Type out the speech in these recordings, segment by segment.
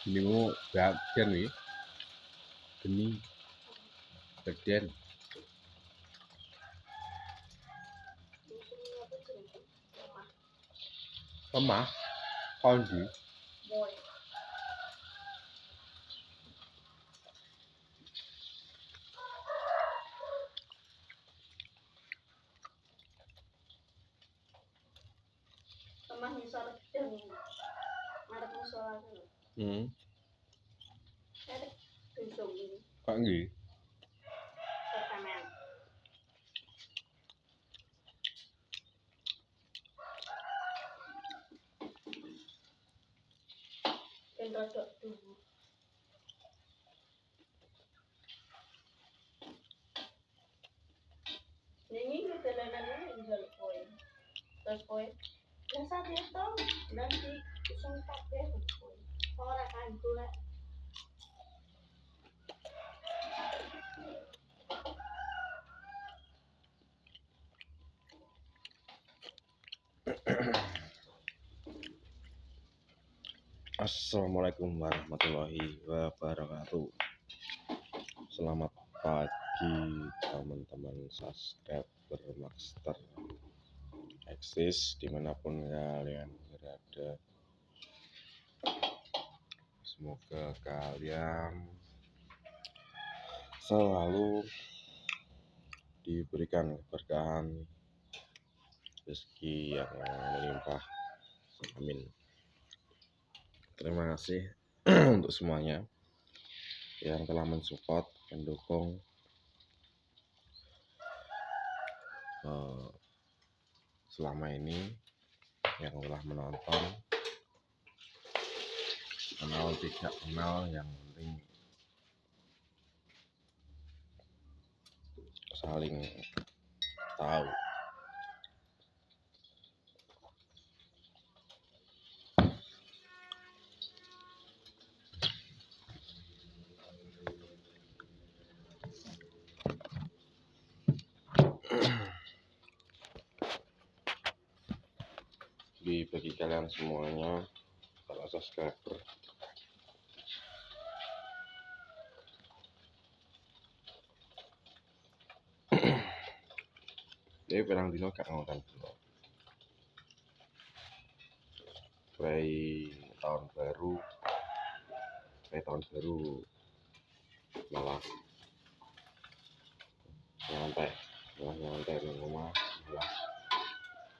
Ini mau bagian nih, geni bagian lemah, kondi. Lemah misal dan ngarep musola dulu. Saya dusung ini. Kok nggih? Pertanyaan. Dan rodok dulu. Ini kedalanan ini jual poin. Terus poin. Dan saat itu nanti usung kabeh poin. Ora kan gula. Assalamualaikum warahmatullahi wabarakatuh. Selamat pagi teman-teman subscriber Maxter Eksis dimanapun kalian berada. Semoga kalian selalu diberikan keberkahan, rezeki yang melimpah. Amin. Terima kasih untuk semuanya yang telah mensupport, mendukung selama ini, yang telah menonton, kenal tidak kenal, yang penting saling tahu. Bagi kalian semuanya para subscriber, jadi perang dino gak ngonten dino. Tahun baru malah nyantai di rumah, malah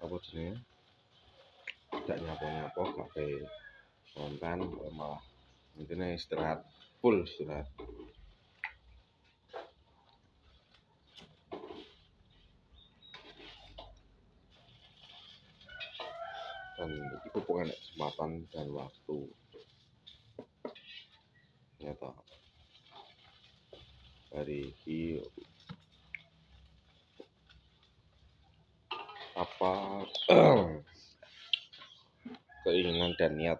apa jenenge gak nyapo gak kayak konten, malah intinya istirahat, full istirahat. Dan itu pokoknya kesempatan dan waktu nyata hari ini apa keinginan dan niat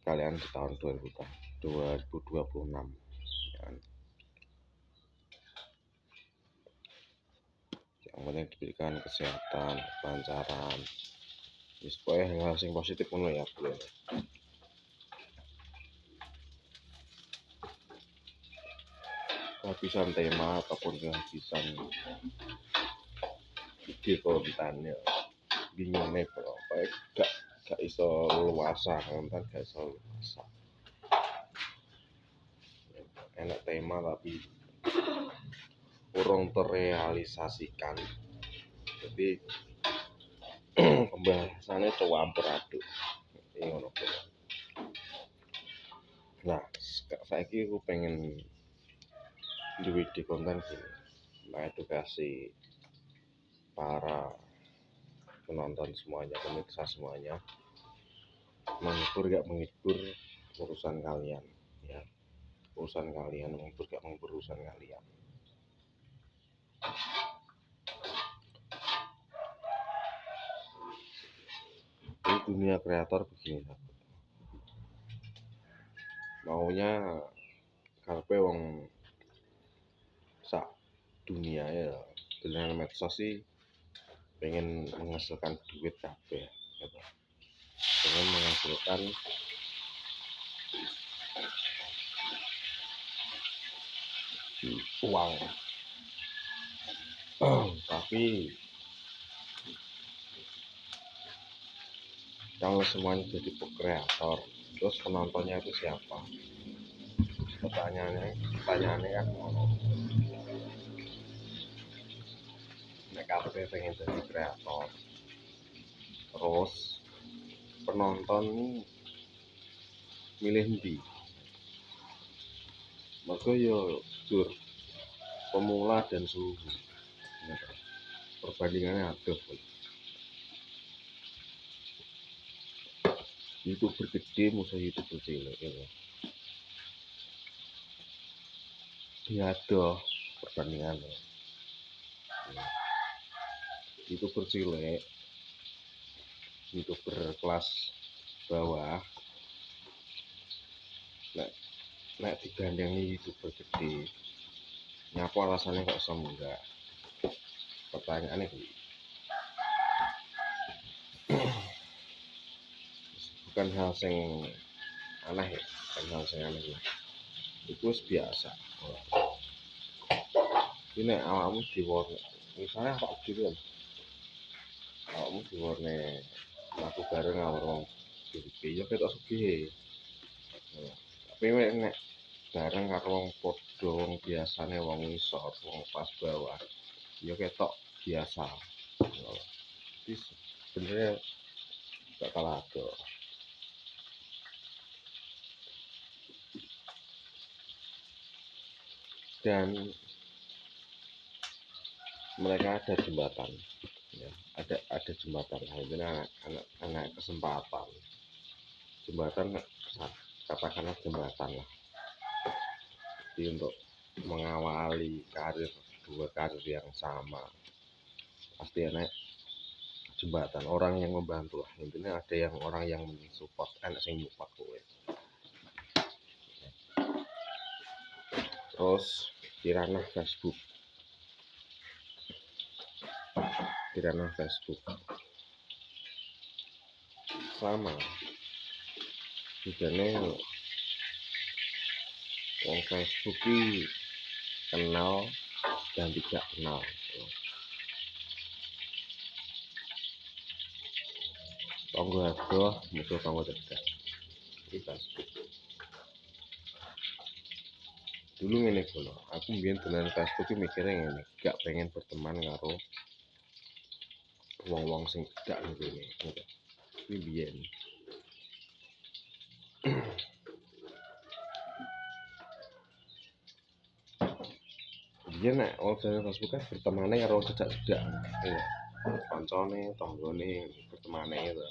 kalian di tahun 2026 ya. Yang penting diberikan kesehatan, kelancaran, supaya hal-hal yang positif pun ya boleh. Kehabisan tema ataupun kehabisan ide kontennya, bingung nih bro, gak iso luasa konten, gak iso luasa. Enak tema tapi kurang terrealisasikan, jadi pembahasannya campur aduk. Nah, saiki aku pengen duwe di konten gini, mengedukasi para penonton semuanya, pemirsa semuanya, menghibur gak menghibur urusan kalian ya, urusan kalian, menghibur gak menghibur urusan kalian. Di dunia kreator begini, maunya karepe wong sak dunia ya dengan medsos sih pengen menghasilkan duit kabeh gitu. Pengen menghasilkan uang. Tapi kalau semuanya jadi kreator, terus penontonnya itu siapa? Pertanyaannya kan ngono. Nek kabeh pengen jadi kreator, terus penonton ini milih ndi? Mergo yo jur pemula dan suhu. Perbandingannya aduh. YouTuber gede musuh YouTuber cilik gitu. Ya ada perbandingannya. YouTuber cilik, YouTuber kelas bawah, nek digandeng YouTuber gede, nyapa alasannya kok iso enggak? Pertanyaannya gitu. Bukan hal sing aneh ya, bukan hal sing aneh lah. Itu biasa. Ini awakmu diwarna, misalnya apa dulu kan? Awakmu diwarna aku bareng awak wong iki ya ketok sugih. Tapi nek bareng karo wong padha wong biasane wong ngisor, wong pas bawah, ya ketok biasa. Jadi sebenarnya gak kalah ada. Dan mereka ada jembatan, ya, ada jembatan. Ini anak kesempatan. Jembatan katakanlah jembatan lah. Jadi untuk mengawali dua karir yang sama pasti enak jembatan, orang yang membantu lah. Intinya ada yang orang yang mensupport, enak sing nyupport kowe. Terus di ranah Facebook sama juga nih wong Facebook ini kenal dan tidak kenal. Tonggo adoh musuh tonggo cerdas. Iki Facebook. Dulu ngene kono, aku mbiyen dolan Facebook iki mikirnya ngene, gak pengen berteman karo wong-wong sing gak ngene. Iki mbiyen. Biyen nek wong dolan Facebook kan bertemane karo cedak-cedak. Ya. Kancane, tanggane bertemane gitu.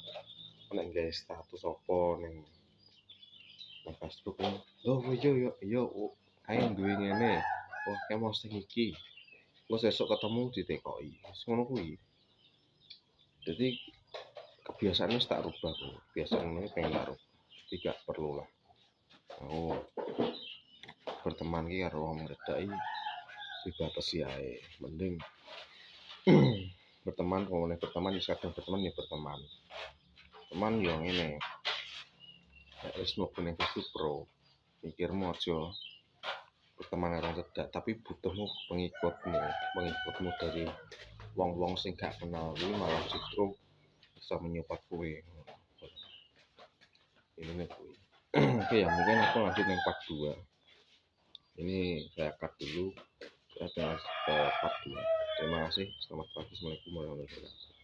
Nek gawe status apa ning Facebook kan, "Oh, yo, ayo duwe ngene. Oh, kayak mau sing iki." Terus esok ketemu ditekoki. Ngono kuwi. Jadi kebiasaan wis tak rubah. Kebiasaan ini pengen tak rubah. Tidak perlu lah. Oh, berteman ki karo wong ngedaki dibatasi ae. Mending berteman kadang berteman ya berteman. Teman yo ngene. Nek wis mlebu ning Facebook Pro, mikirmu aja berteman karo cedak, tapi butuhmu pengikutmu dari wong-wong sing gak kenal ini malah justru bisa menyupport kowe. Ini nih kowe. Oke ya, mungkin aku lanjut yang part 2. Ini saya cut dulu. Kita bahas ke part 2. Terima kasih. Selamat pagi. Assalamualaikum warahmatullahi wabarakatuh.